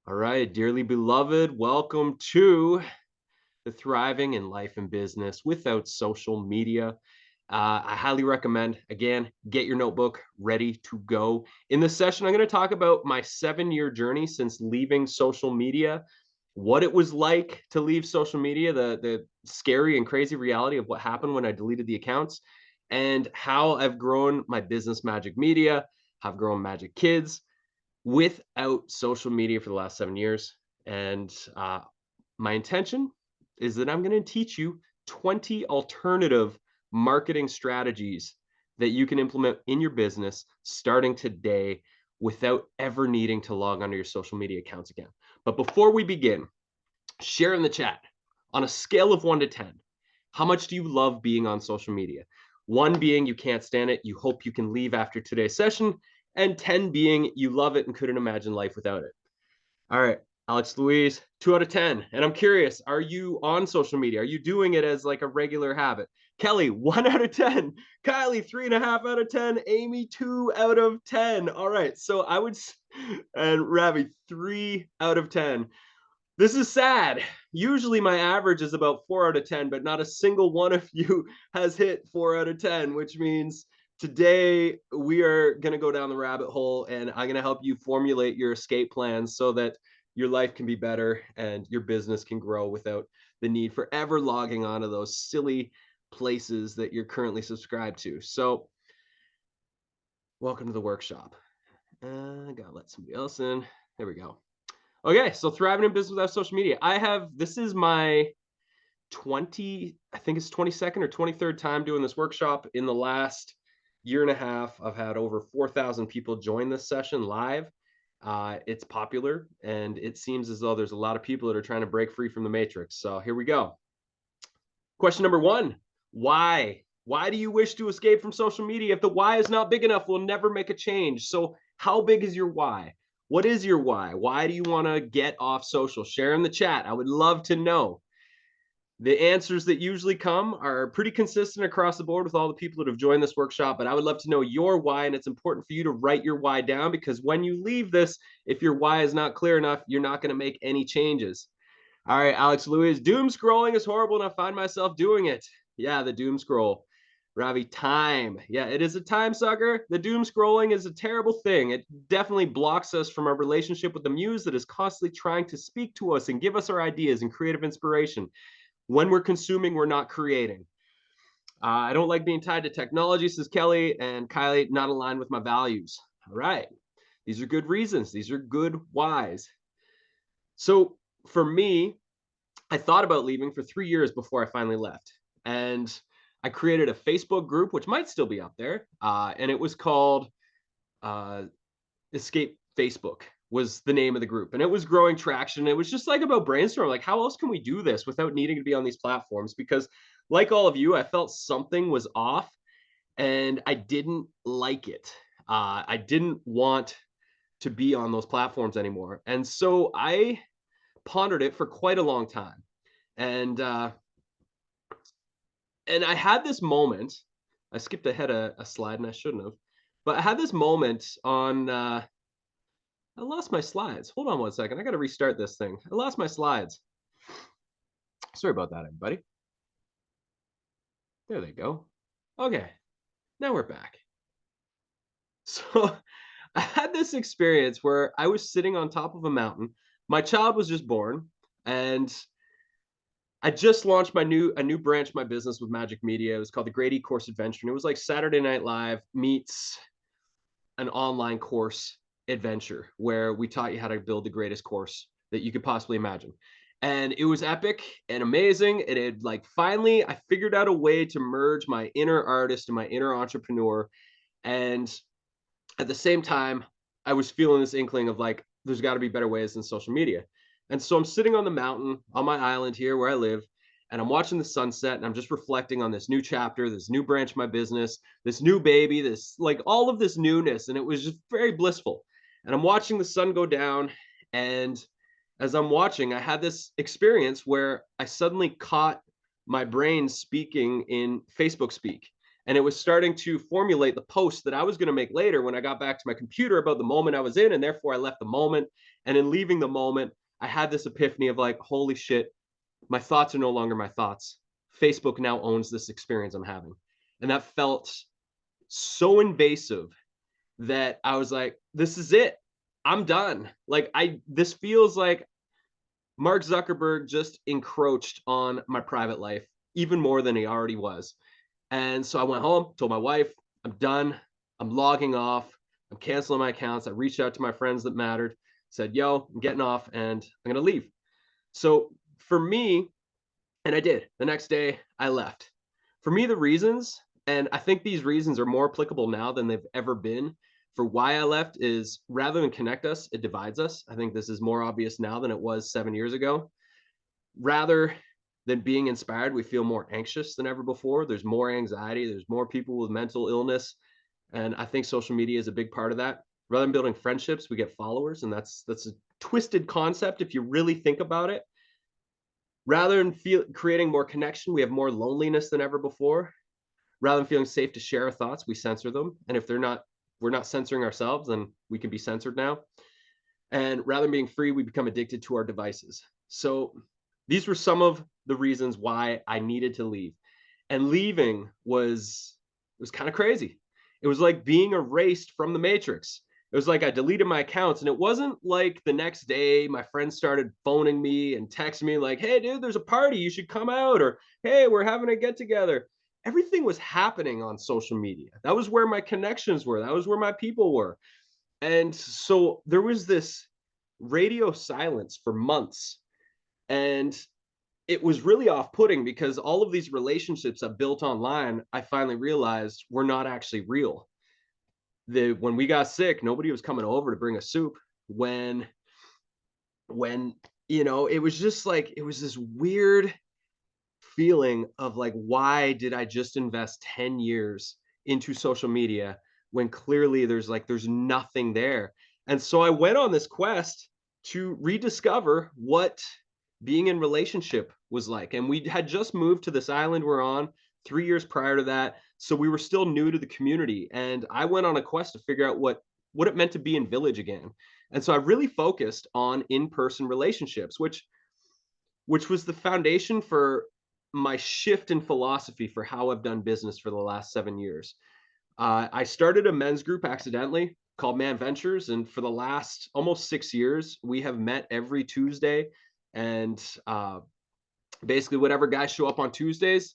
All right, dearly beloved, welcome to the Thriving in Life and Business Without Social Media. I highly recommend, again, get your notebook ready to go. In this session, I'm going to talk about my 7 year journey since leaving social media, what it was like to leave social media, the scary and crazy reality of what happened when I deleted the accounts, and how I've grown my business, Magic Media, have grown Magic Kids without social media for the last 7 years. And my intention is that I'm going to teach you 20 alternative marketing strategies that you can implement in your business starting today without ever needing to log onto your social media accounts again. But before we begin, share in the chat on a scale of 1 to 10. How much do you love being on social media? 1 being you can't stand it, you hope you can leave after today's session, and 10 being you love it and couldn't imagine life without it. All right, Alex Louise, 2 out of 10. And I'm curious, are you on social media? Are you doing it as like a regular habit? Kelly, 1 out of 10. Kylie, 3.5 out of 10. Amy, 2 out of 10. All right, so and Ravi, 3 out of 10. This is sad. Usually my average is about 4 out of 10, but not a single one of you has hit 4 out of 10, which means today we are going to go down the rabbit hole and I'm going to help you formulate your escape plans so that your life can be better and your business can grow without the need for ever logging onto those silly places that you're currently subscribed to. So, welcome to the workshop. I gotta let somebody else in. There we go. Okay, so thriving in business without social media. This is my I think it's 22nd or 23rd time doing this workshop. In the last year and a half, I've had over 4,000 people join this session live. It's popular, and it seems as though there's a lot of people that are trying to break free from the matrix. So here we go. Question number 1, why? Why do you wish to escape from social media? If the why is not big enough, we'll never make a change. So how big is your why? What is your why? Why do you want to get off social? Share in the chat. I would love to know. The answers that usually come are pretty consistent across the board with all the people that have joined this workshop, but I would love to know your why, and it's important for you to write your why down because when you leave this, if your why is not clear enough, you're not going to make any changes. All right, Alex Lewis, doom scrolling is horrible and I find myself doing it. Yeah, the doom scroll. Ravi, time. Yeah, it is a time sucker. The doom scrolling is a terrible thing. It definitely blocks us from our relationship with the muse that is constantly trying to speak to us and give us our ideas and creative inspiration. When we're consuming, we're not creating. I don't like being tied to technology, says Kelly, and Kylie, not aligned with my values. All right. These are good reasons. These are good whys. So for me, I thought about leaving for 3 years before I finally left. And I created a Facebook group, which might still be up there. And it was called uh, Escape Facebook was the name of the group. And it was growing traction. It was just like about brainstorming, like how else can we do this without needing to be on these platforms? Because like all of you, I felt something was off and I didn't like it. I didn't want to be on those platforms anymore. And so I pondered it for quite a long time. And I had this moment. I skipped ahead a slide and I shouldn't have, but I had this moment on. I lost my slides. Hold on 1 second. I got to restart this thing. I lost my slides. Sorry about that, everybody. There they go. Okay, now we're back. So I had this experience where I was sitting on top of a mountain. My child was just born, and I just launched a new branch of my business with Magic Media. It was called the Great E-Course Adventure, and it was like Saturday Night Live meets an online course adventure where we taught you how to build the greatest course that you could possibly imagine. And it was epic and amazing. And it like finally I figured out a way to merge my inner artist and my inner entrepreneur. And at the same time, I was feeling this inkling of like, there's got to be better ways than social media. And so I'm sitting on the mountain on my island here where I live, and I'm watching the sunset and I'm just reflecting on this new chapter, this new branch of my business, this new baby, this like all of this newness. And it was just very blissful. And I'm watching the sun go down. And as I'm watching, I had this experience where I suddenly caught my brain speaking in Facebook speak. And it was starting to formulate the post that I was going to make later when I got back to my computer about the moment I was in. And therefore, I left the moment. And in leaving the moment, I had this epiphany of like, holy shit, my thoughts are no longer my thoughts. Facebook now owns this experience I'm having. And that felt so invasive that I was like, this is it. I'm done. Like this feels like Mark Zuckerberg just encroached on my private life even more than he already was. And so I went home, told my wife, I'm done. I'm logging off. I'm canceling my accounts. I reached out to my friends that mattered, said, yo, I'm getting off and I'm going to leave. So for me, and I did. The next day, I left. For me, the reasons, and I think these reasons are more applicable now than they've ever been for why I left is rather than connect us, it divides us. I think this is more obvious now than it was 7 years ago. Rather than being inspired, we feel more anxious than ever before. There's more anxiety, there's more people with mental illness. And I think social media is a big part of that. Rather than building friendships, we get followers. And that's a twisted concept if you really think about it. Rather than creating more connection, we have more loneliness than ever before. Rather than feeling safe to share our thoughts, we censor them. And if we're not censoring ourselves, then we can be censored now. And rather than being free, we become addicted to our devices. So these were some of the reasons why I needed to leave. And leaving was kind of crazy. It was like being erased from the matrix. It was like I deleted my accounts, and it wasn't like the next day my friends started phoning me and texting me like, "Hey dude, there's a party, you should come out," or "Hey, we're having a get together." Everything was happening on social media. That was where my connections were. That was where my people were. And so there was this radio silence for months. And it was really off-putting because all of these relationships I built online, I finally realized were not actually real. When we got sick, nobody was coming over to bring us soup. When it was just like it was this weird feeling of like, why did I just invest 10 years into social media when clearly there's nothing there? And so I went on this quest to rediscover what being in relationship was like. And we had just moved to this island we're on 3 years prior to that. So we were still new to the community. And I went on a quest to figure out what it meant to be in village again. And so I really focused on in-person relationships, which was the foundation for my shift in philosophy for how I've done business for the last 7 years. I started a men's group accidentally called Man Ventures, and for the last almost 6 years, we have met every Tuesday, and basically whatever guys show up on Tuesdays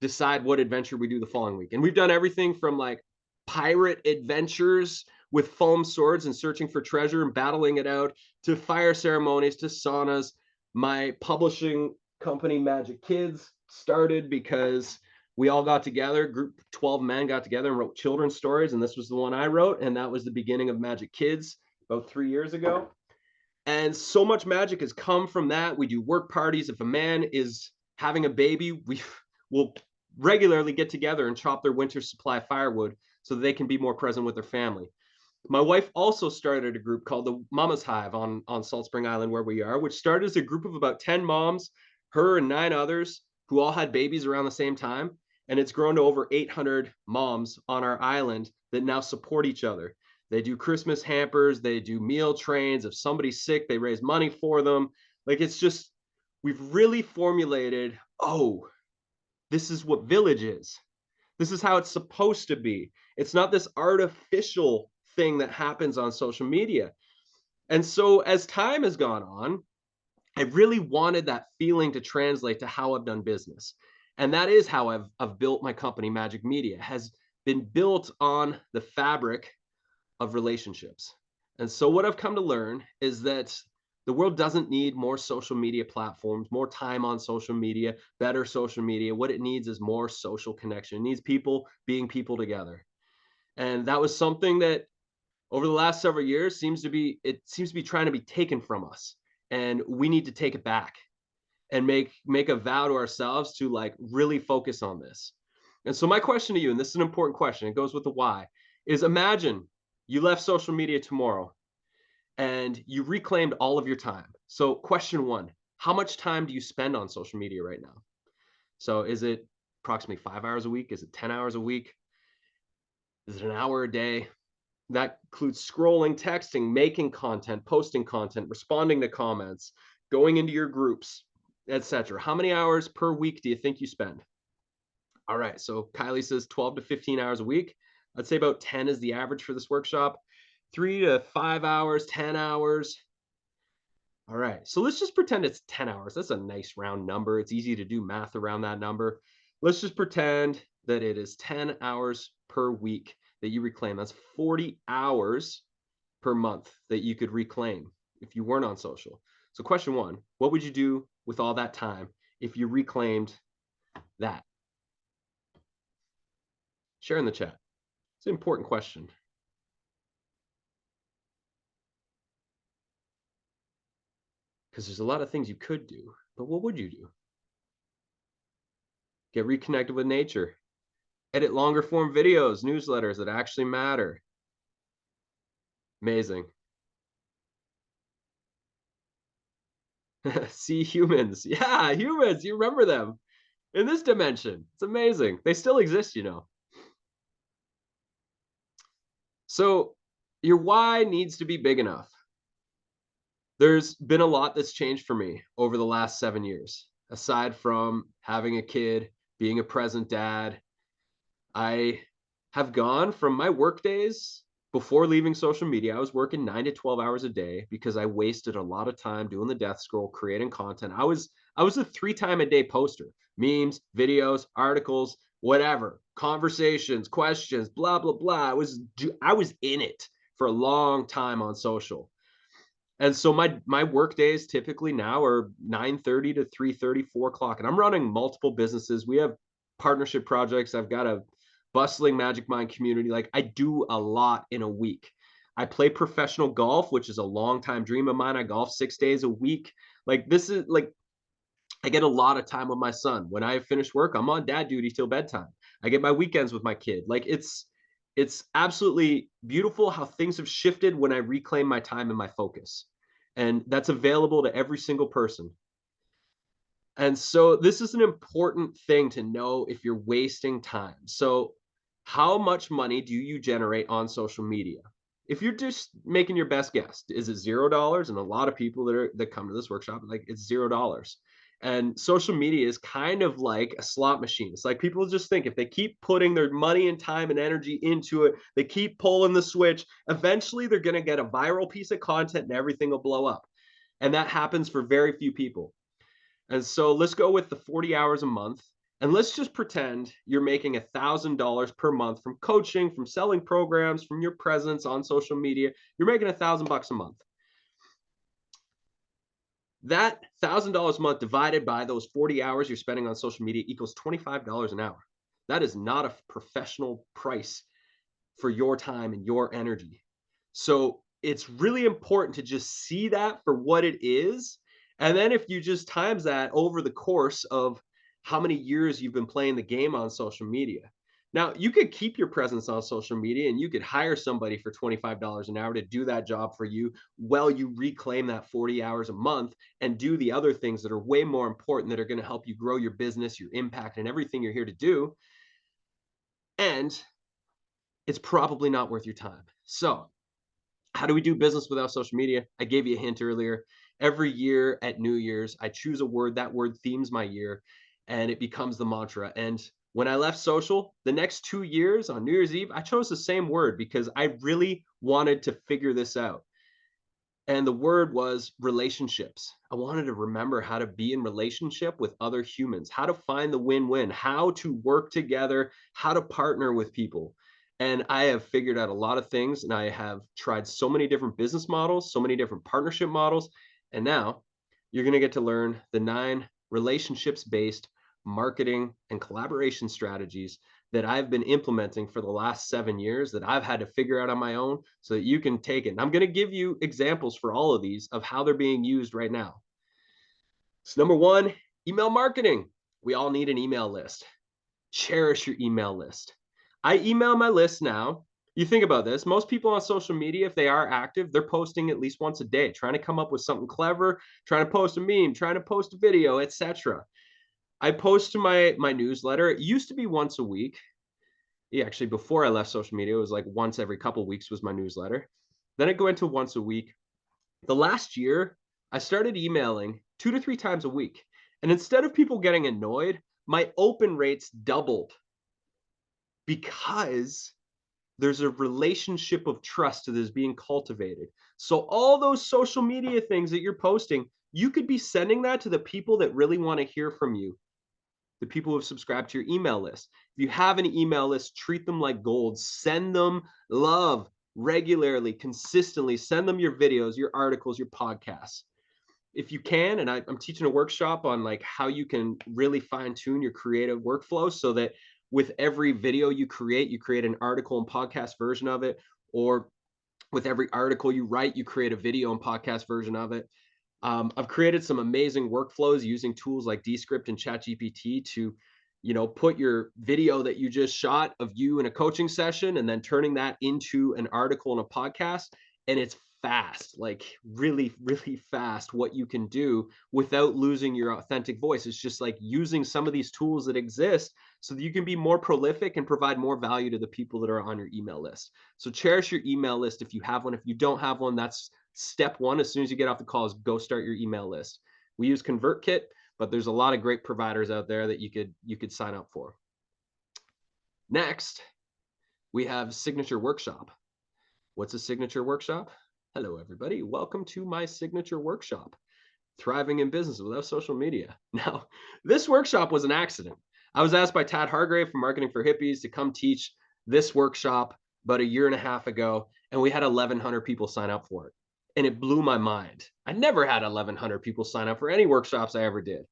decide what adventure we do the following week. And we've done everything from like pirate adventures with foam swords and searching for treasure and battling it out to fire ceremonies to saunas. My publishing company, Magic Kids, started because we all got together, group 12 men got together and wrote children's stories. And this was the one I wrote. And that was the beginning of Magic Kids about 3 years ago. And so much magic has come from that. We do work parties. If a man is having a baby, we will regularly get together and chop their winter supply of firewood so that they can be more present with their family. My wife also started a group called the Mama's Hive on Salt Spring Island, where we are, which started as a group of about 10 moms, her and 9 others, who all had babies around the same time. And it's grown to over 800 moms on our island that now support each other. They do Christmas hampers, they do meal trains. If somebody's sick, they raise money for them. Like it's just, we've really formulated, oh, this is what village is. This is how it's supposed to be. It's not this artificial thing that happens on social media. And so as time has gone on, I really wanted that feeling to translate to how I've done business. And that is how I've built my company, Magic Media, has been built on the fabric of relationships. And so what I've come to learn is that the world doesn't need more social media platforms, more time on social media, better social media. What it needs is more social connection. It needs people being people together. And that was something that over the last several years seems to be trying to be taken from us. And we need to take it back and make a vow to ourselves to like really focus on this. And so my question to you, and this is an important question, it goes with the why, is imagine you left social media tomorrow and you reclaimed all of your time. So question one, how much time do you spend on social media right now? So is it approximately 5 hours a week? Is it 10 hours a week? Is it an hour a day? That includes scrolling, texting, making content, posting content, responding to comments, going into your groups, etc. How many hours per week do you think you spend? All right, so Kylie says 12 to 15 hours a week. I'd say about 10 is the average for this workshop. 3 to 5 hours, 10 hours. All right, so let's just pretend it's 10 hours. That's a nice round number. It's easy to do math around that number. Let's just pretend that it is 10 hours per week that you reclaim. That's 40 hours per month that you could reclaim if you weren't on social. So question one, what would you do with all that time if you reclaimed that? Share in the chat. It's an important question. Because there's a lot of things you could do, but what would you do? Get reconnected with nature. Edit longer form videos, newsletters that actually matter. Amazing. See humans. Yeah, humans. You remember them in this dimension. It's amazing. They still exist, you know. So your why needs to be big enough. There's been a lot that's changed for me over the last 7 years. Aside from having a kid, being a present dad, I have gone from my work days before leaving social media. I was working 9 to 12 hours a day because I wasted a lot of time doing the death scroll, creating content. I was a 3 time a day poster, memes, videos, articles, whatever, conversations, questions, blah, blah, blah. I was in it for a long time on social. And so my work days typically now are 9:30 to 3:30, 4 o'clock. And I'm running multiple businesses. We have partnership projects. I've got a bustling Magic Mind community. Like I do a lot in a week. I play professional golf, which is a long time dream of mine. I golf 6 days a week. Like this is like I get a lot of time with my son. When I finish work, I'm on dad duty till bedtime. I get my weekends with my kid. Like it's absolutely beautiful how things have shifted when I reclaim my time and my focus. And that's available to every single person. And so this is an important thing to know if you're wasting time. So how much money do you generate on social media? If you're just making your best guess, is it $0? And a lot of people that come to this workshop, like it's $0. And social media is kind of like a slot machine. It's like people just think if they keep putting their money and time and energy into it, they keep pulling the switch, eventually they're going to get a viral piece of content and everything will blow up. And that happens for very few people. And so let's go with the 40 hours a month. And let's just pretend you're making $1,000 per month from coaching, from selling programs, from your presence on social media. You're making $1,000 a month. That $1,000 a month divided by those 40 hours you're spending on social media equals $25 an hour. That is not a professional price for your time and your energy. So it's really important to just see that for what it is. And then if you just times that over the course of how many years you've been playing the game on social media. Now, you could keep your presence on social media and you could hire somebody for $25 an hour to do that job for you while you reclaim that 40 hours a month and do the other things that are way more important that are going to help you grow your business, your impact, and everything you're here to do. And it's probably not worth your time. So, how do we do business without social media? I gave you a hint earlier. Every year at New Year's, I choose a word. That word themes my year and it becomes the mantra. And when I left social, the next 2 years on New Year's Eve, I chose the same word because I really wanted to figure this out. And the word was relationships. I wanted to remember how to be in relationship with other humans, how to find the win-win, how to work together, how to partner with people. And I have figured out a lot of things and I have tried so many different business models, so many different partnership models. And now you're going to get to learn the 9 relationships-based marketing and collaboration strategies that I've been implementing for the last 7 years that I've had to figure out on my own so that you can take it. And I'm going to give you examples for all of these of how they're being used right now. So number one, email marketing. We all need an email list. Cherish your email list. I email my list now. You think about this. Most people on social media, if they are active, they're posting at least once a day, trying to come up with something clever, trying to post a meme, trying to post a video, etc. I post to my newsletter. It used to be once a week. Yeah, actually, before I left social media, it was like once every couple weeks was my newsletter. Then it go into once a week. The last year, I started emailing 2 to 3 times a week. And instead of people getting annoyed, my open rates doubled because there's a relationship of trust that is being cultivated. So all those social media things that you're posting, you could be sending that to the people that really want to hear from you, the people who have subscribed to your email list. If you have an email list, treat them like gold. Send them love regularly, consistently. Send them your videos, your articles, your podcasts. If you can, and I'm teaching a workshop on like how you can really fine tune your creative workflow so that with every video you create an article and podcast version of it, or with every article you write, you create a video and podcast version of it. I've created some amazing workflows using tools like Descript and ChatGPT to, put your video that you just shot of you in a coaching session and then turning that into an article and a podcast. And it's fast, like really, really fast what you can do without losing your authentic voice. It's just like using some of these tools that exist so that you can be more prolific and provide more value to the people that are on your email list. So cherish your email list if you have one. If you don't have one, that's step one. As soon as you get off the call, is go start your email list. We use ConvertKit, but there's a lot of great providers out there that you could sign up for. Next, we have Signature Workshop. What's a signature workshop? Hello, everybody. Welcome to my signature workshop, Thriving in Business Without Social Media. Now, this workshop was an accident. I was asked by Tad Hargrave from Marketing for Hippies to come teach this workshop about a year and a half ago, and we had 1,100 people sign up for it. And it blew my mind. I never had 1,100 people sign up for any workshops I ever did.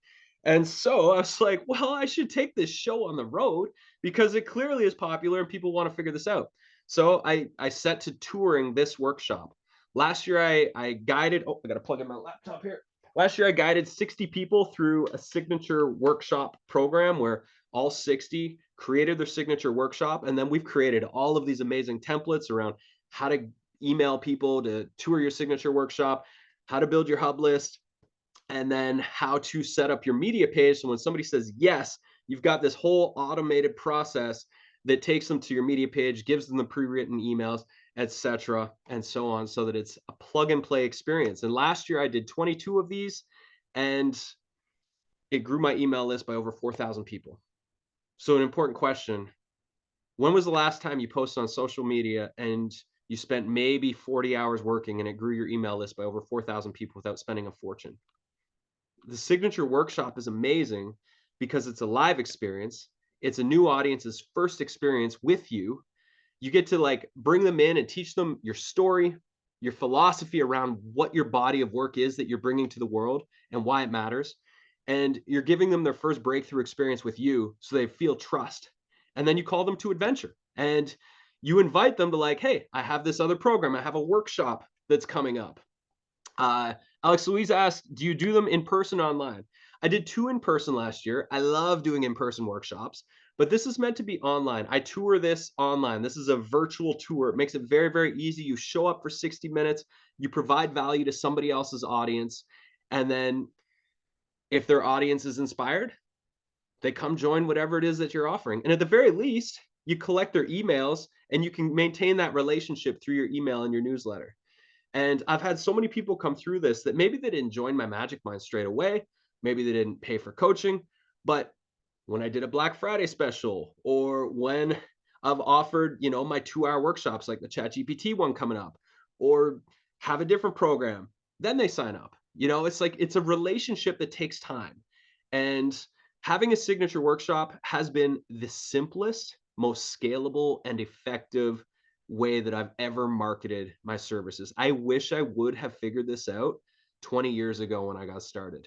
And so I was like, well, I should take this show on the road because it clearly is popular and people want to figure this out. So I set to touring this workshop. Last year I guided, oh, I got to plug in my laptop here. Last year I guided 60 people through a signature workshop program where all 60 created their signature workshop. And then we've created all of these amazing templates around how to email people to tour your signature workshop, how to build your hub list, and then how to set up your media page. So when somebody says yes, you've got this whole automated process that takes them to your media page, gives them the pre-written emails, etc., and so on, so that it's a plug and play experience. And last year I did 22 of these, and it grew my email list by over 4,000 people. So an important question: when was the last time you posted on social media and you spent maybe 40 hours working and it grew your email list by over 4,000 people without spending a fortune? The signature workshop is amazing because it's a live experience. It's a new audience's first experience with you. You get to like bring them in and teach them your story, your philosophy around what your body of work is that you're bringing to the world and why it matters. And you're giving them their first breakthrough experience with you so they feel trust. And then you call them to adventure and you invite them to like, hey, I have this other program. I have a workshop that's coming up. Alex Louise asked, do you do them in person or online? I did 2 in person last year. I love doing in-person workshops, but this is meant to be online. I tour this online. This is a virtual tour. It makes it very, very easy. You show up for 60 minutes, you provide value to somebody else's audience, and then if their audience is inspired, they come join whatever it is that you're offering. And at the very least, you collect their emails and you can maintain that relationship through your email and your newsletter. And I've had so many people come through this that maybe they didn't join my Magic Mind straight away. Maybe they didn't pay for coaching. But when I did a Black Friday special, or when I've offered, my 2-hour workshops like the ChatGPT one coming up, or have a different program, then they sign up. It's like it's a relationship that takes time. And having a signature workshop has been the simplest, most scalable, and effective way that I've ever marketed my services. I wish I would have figured this out 20 years ago when I got started,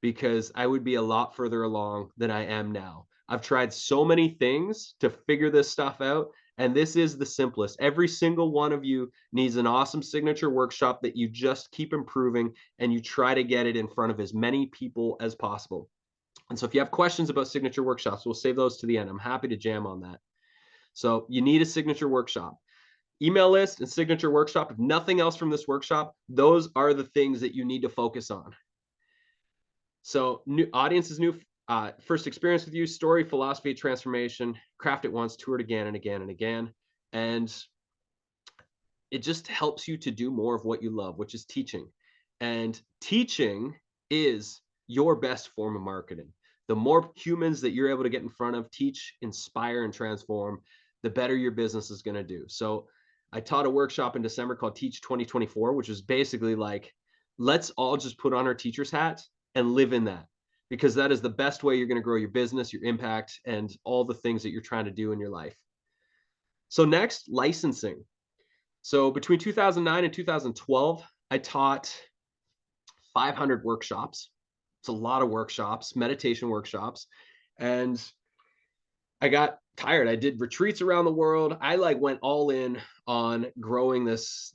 because I would be a lot further along than I am now. I've tried so many things to figure this stuff out, and this is the simplest. Every single one of you needs an awesome signature workshop that you just keep improving and you try to get it in front of as many people as possible. And so if you have questions about signature workshops, we'll save those to the end. I'm happy to jam on that. So you need a signature workshop. Email list and signature workshop. If nothing else from this workshop, those are the things that you need to focus on. So new audience is new. First experience with you, story, philosophy, transformation, craft it once, tour it again and again and again. And it just helps you to do more of what you love, which is teaching. And teaching is your best form of marketing. The more humans that you're able to get in front of, teach, inspire, and transform, the better your business is going to do. So I taught a workshop in December called Teach 2024, which is basically like, let's all just put on our teacher's hats and live in that, because that is the best way you're going to grow your business, your impact, and all the things that you're trying to do in your life. So next, licensing. So between 2009 and 2012, I taught 500 workshops. It's a lot of workshops, meditation workshops. And I got tired. I did retreats around the world. I like went all in on growing this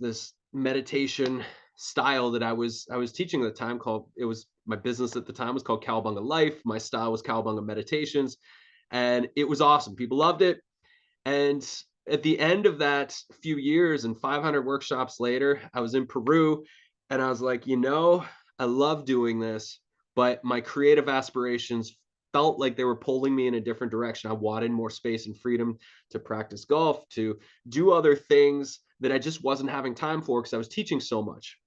meditation style that I was teaching at the time. Called, it was my business at the time was called Cowabunga Life. My style was Cowabunga Meditations, and it was awesome. People loved it. And at the end of that few years and 500 workshops later, I was in Peru, and I was like, I love doing this, but my creative aspirations felt like they were pulling me in a different direction. I wanted more space and freedom to practice golf, to do other things that I just wasn't having time for because I was teaching so much.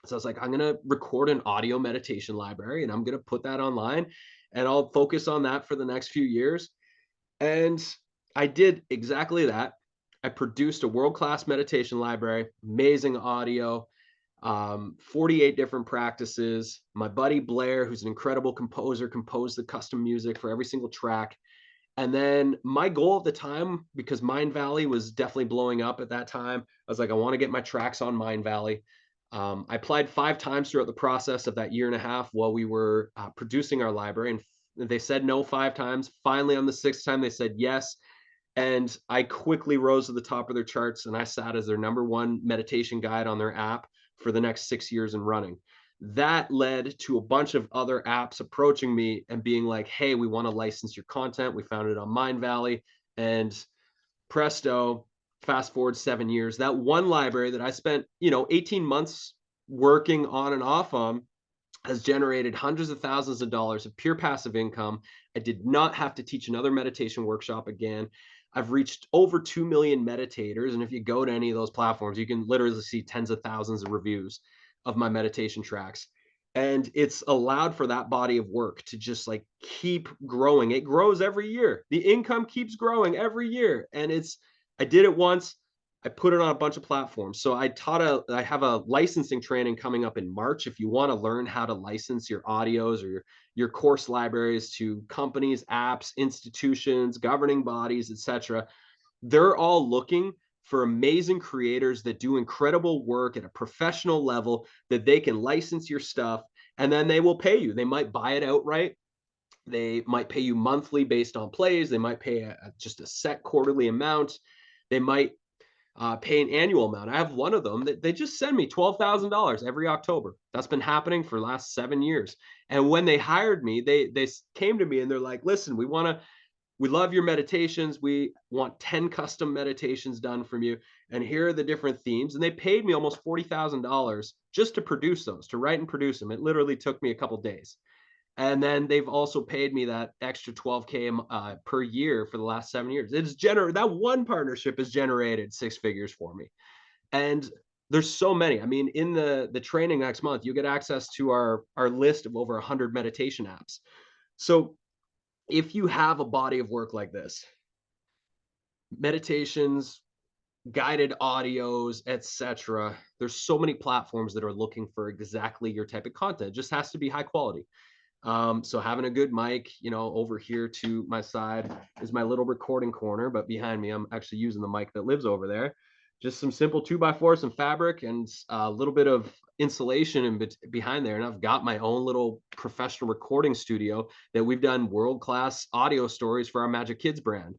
So I was like, I'm going to record an audio meditation library and I'm going to put that online, and I'll focus on that for the next few years. And I did exactly that. I produced a world-class meditation library, amazing audio, 48 different practices. My buddy Blair, who's an incredible composer, composed the custom music for every single track. And then my goal at the time, because Mindvalley was definitely blowing up at that time, I was like, I want to get my tracks on Mindvalley. I applied 5 times throughout the process of that year and a half while we were producing our library, and they said no 5 times. Finally, on the 6th time, they said yes. And I quickly rose to the top of their charts, and I sat as their #1 meditation guide on their app for the next 6 years and running. That led to a bunch of other apps approaching me and being like, hey, we want to license your content. We found it on Mindvalley. And presto, fast forward 7 years, that one library that I spent, 18 months working on and off on has generated hundreds of thousands of dollars of pure passive income. I did not have to teach another meditation workshop again. I've reached over 2 million meditators. And if you go to any of those platforms, you can literally see tens of thousands of reviews of my meditation tracks. And it's allowed for that body of work to just like keep growing. It grows every year. The income keeps growing every year. And I did it once. I put it on a bunch of platforms. So I have a licensing training coming up in March. If you want to learn how to license your audios or your course libraries to companies, apps, institutions, governing bodies, etc., they're all looking for amazing creators that do incredible work at a professional level that they can license your stuff, and then they will pay you. They might buy it outright. They might pay you monthly based on plays. They might pay just a set quarterly amount. They might pay an annual amount. I have one of them that they just send me $12,000 every October. That's been happening for the last 7 years. And when they hired me, they came to me and they're like, "Listen, we love your meditations. We want 10 custom meditations done from you. And here are the different themes." And they paid me almost $40,000 just to produce those, to write and produce them. It literally took me a couple days. And then they've also paid me that extra 12K per year for the last 7 years. That one partnership has generated 6 figures for me. And there's so many. I mean, in the training next month, you get access to our list of over 100 meditation apps. So if you have a body of work like this, meditations, guided audios, etc., there's so many platforms that are looking for exactly your type of content. It just has to be high quality. So having a good mic, over here to my side is my little recording corner, but behind me, I'm actually using the mic that lives over there. Just some simple 2x4, some fabric, and a little bit of insulation behind there. And I've got my own little professional recording studio that we've done world-class audio stories for our Magic Kids brand.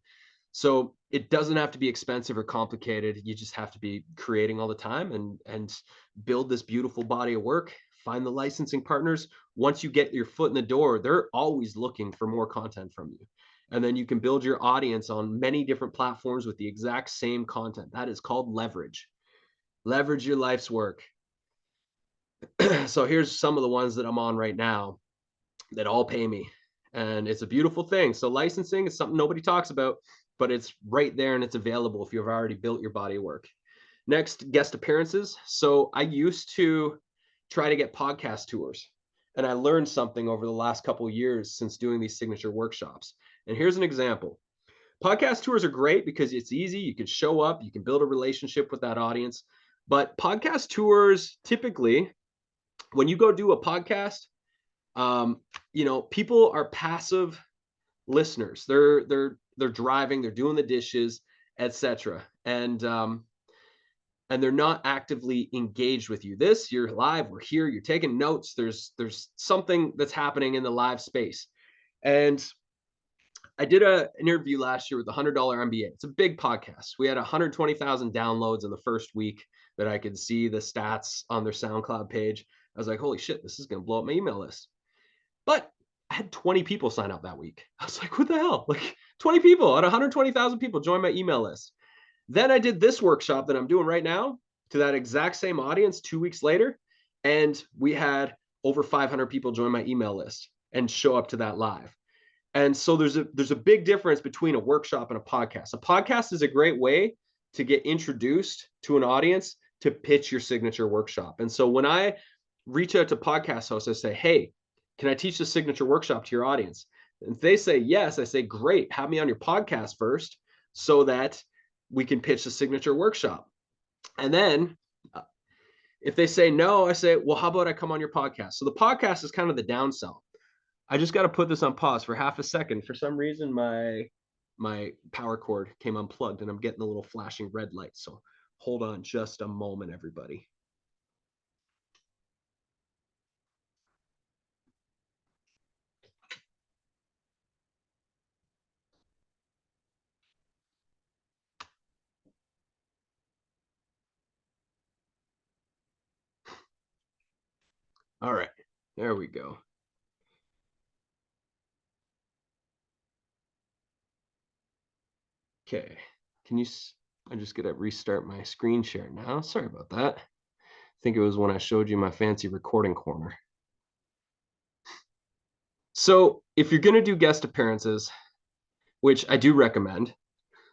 So it doesn't have to be expensive or complicated. You just have to be creating all the time and build this beautiful body of work. Find the licensing partners. Once you get your foot in the door, they're always looking for more content from you. And then you can build your audience on many different platforms with the exact same content. That is called leverage. Leverage your life's work. So here's some of the ones that I'm on right now that all pay me. And it's a beautiful thing. So licensing is something nobody talks about, but it's right there and it's available if you've already built your body of work. Next, guest appearances. So I used to try to get podcast tours, and I learned something over the last couple of years since doing these signature workshops. And here's an example. Podcast tours are great because it's easy. You can show up, you can build a relationship with that audience. But podcast tours, typically, when you go do a podcast, people are passive listeners. They're driving, they're doing the dishes, etc. And they're not actively engaged with you. You're live, we're here, you're taking notes. There's something that's happening in the live space. And I did an interview last year with the $100 MBA. It's a big podcast. We had 120,000 downloads in the first week that I could see the stats on their SoundCloud page. I was like, holy shit, this is going to blow up my email list. But I had 20 people sign up that week. I was like, what the hell? Like 20 people out of 120,000 people joined my email list. Then I did this workshop that I'm doing right now to that exact same audience 2 weeks later. And we had over 500 people join my email list and show up to that live. And so there's a big difference between a workshop and a podcast. A podcast is a great way to get introduced to an audience to pitch your signature workshop. And so when I reach out to podcast hosts, I say, hey, can I teach the signature workshop to your audience? And if they say yes, I say, great, have me on your podcast first so that we can pitch the signature workshop. And then if they say no, I say, well, how about I come on your podcast? So the podcast is kind of the downsell. I just got to put this on pause for half a second. For some reason, my power cord came unplugged and I'm getting a little flashing red light. So hold on just a moment, everybody. All right, there we go. Okay, I'm just gonna restart my screen share now. Sorry about that. I think it was when I showed you my fancy recording corner. So if you're gonna do guest appearances, which I do recommend,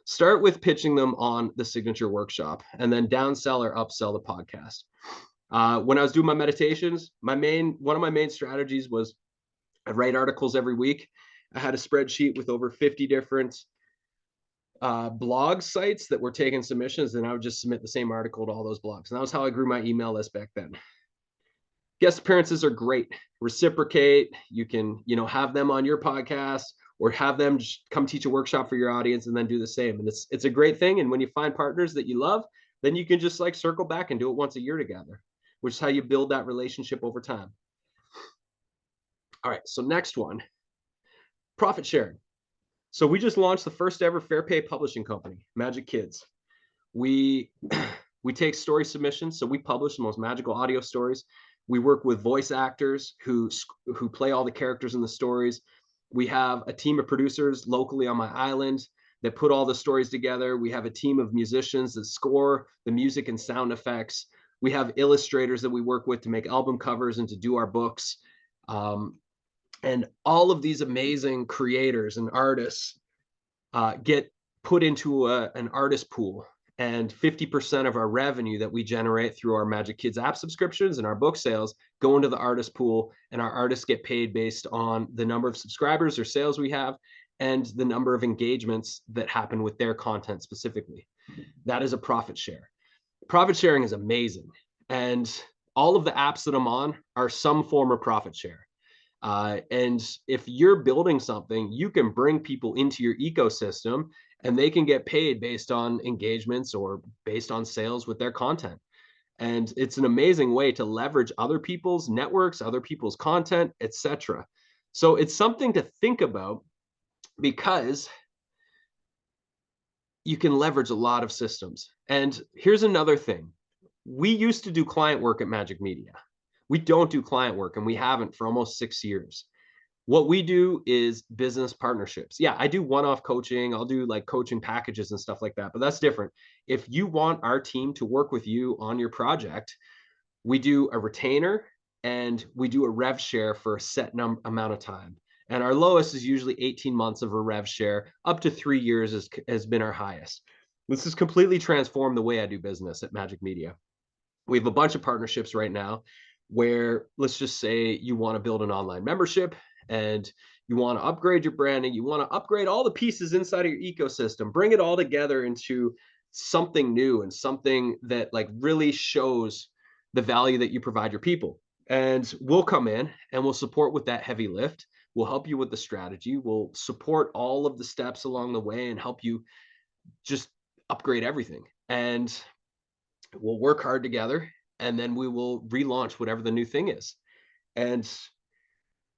start with pitching them on the signature workshop and then downsell or upsell the podcast. When I was doing my meditations, one of my main strategies was I write articles every week. I had a spreadsheet with over 50 different blog sites that were taking submissions, and I would just submit the same article to all those blogs. And that was how I grew my email list back then. Guest appearances are great. Reciprocate. You can, have them on your podcast or have them just come teach a workshop for your audience and then do the same. And it's a great thing. And when you find partners that you love, then you can just like circle back and do it once a year together, which is how you build that relationship over time. All right, so next one, profit sharing. So we just launched the first ever fair pay publishing company, Magic Kids. We take story submissions, so we publish the most magical audio stories. We work with voice actors who play all the characters in the stories. We have a team of producers locally on my island that put all the stories together. We have a team of musicians that score the music and sound effects. We have illustrators that we work with to make album covers and to do our books. And all of these amazing creators and artists get put into an artist pool. And 50% of our revenue that we generate through our Magic Kids app subscriptions and our book sales go into the artist pool, and our artists get paid based on the number of subscribers or sales we have and the number of engagements that happen with their content specifically. That is a profit share. Profit sharing is amazing. And all of the apps that I'm on are some form of profit share. And if you're building something, you can bring people into your ecosystem and they can get paid based on engagements or based on sales with their content. And it's an amazing way to leverage other people's networks, other people's content, etc. So it's something to think about because you can leverage a lot of systems. And here's another thing. We used to do client work at Magic Media. We don't do client work, and we haven't for almost 6 years. What we do is business partnerships. Yeah, I do one-off coaching. I'll do like coaching packages and stuff like that, but that's different. If you want our team to work with you on your project, we do a retainer and we do a rev share for a set amount of time. And our lowest is usually 18 months of a rev share. Up to 3 years has been our highest. This has completely transformed the way I do business at Magic Media. We have a bunch of partnerships right now where, let's just say you want to build an online membership and you want to upgrade your branding, you want to upgrade all the pieces inside of your ecosystem, bring it all together into something new and something that like really shows the value that you provide your people. And we'll come in and we'll support with that heavy lift. We'll help you with the strategy. We'll support all of the steps along the way and help you just upgrade everything. And we'll work hard together, and then we will relaunch whatever the new thing is. And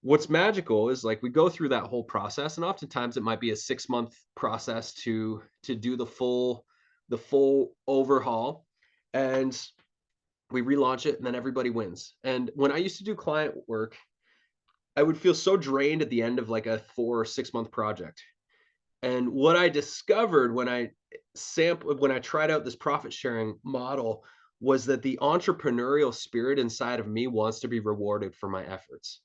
what's magical is like we go through that whole process, and oftentimes it might be a 6-month process to do the full overhaul, and we relaunch it, and then everybody wins. And when I used to do client work, I would feel so drained at the end of like a 4 or 6 month project. And what I discovered when I tried out this profit sharing model was that the entrepreneurial spirit inside of me wants to be rewarded for my efforts.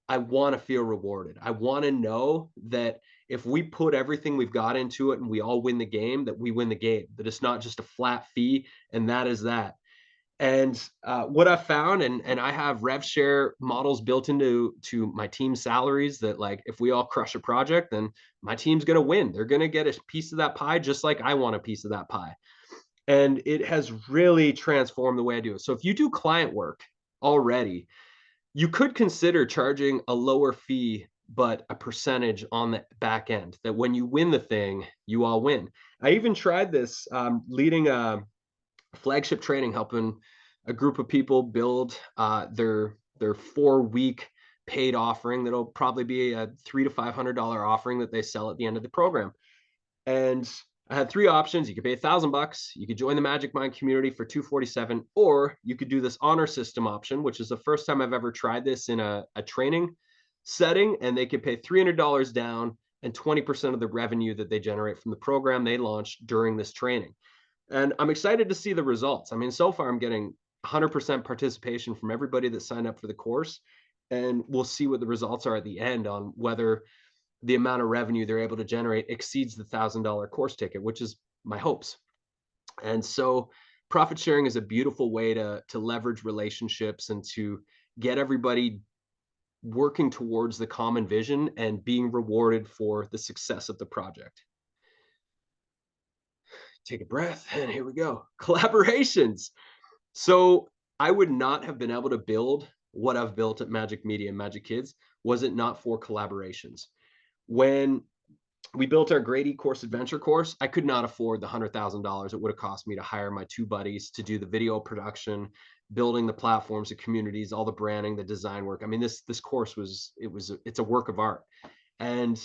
I want to feel rewarded. I want to know that if we put everything we've got into it and we all win the game, that we win the game, that it's not just a flat fee and that is that. And what I found, and I have rev share models built into my team's salaries that like if we all crush a project, then my team's gonna win. They're gonna get a piece of that pie just like I want a piece of that pie. And it has really transformed the way I do it. So if you do client work already, you could consider charging a lower fee, but a percentage on the back end. That when you win the thing, you all win. I even tried this leading a flagship training, helping a group of people build their 4 week paid offering that'll probably be a $300 to $500 offering that they sell at the end of the program. And I had 3 options. You could pay $1,000, you could join the Magic Mind community for 247, or you could do this honor system option, which is the first time I've ever tried this in a training setting. And they could pay $300 down and 20% of the revenue that they generate from the program they launched during this training. And I'm excited to see the results. I mean, so far I'm getting 100% participation from everybody that signed up for the course. And we'll see what the results are at the end on whether the amount of revenue they're able to generate exceeds the $1,000 course ticket, which is my hopes. And so profit sharing is a beautiful way to leverage relationships and to get everybody working towards the common vision and being rewarded for the success of the project. Take a breath, and here we go. Collaborations. So I would not have been able to build what I've built at Magic Media and Magic Kids was it not for collaborations. When we built our Great E-Course Adventure course, I could not afford the $100,000 it would have cost me to hire my 2 buddies to do the video production, building the platforms, the communities, all the branding, the design work. I mean, this course it's a work of art. And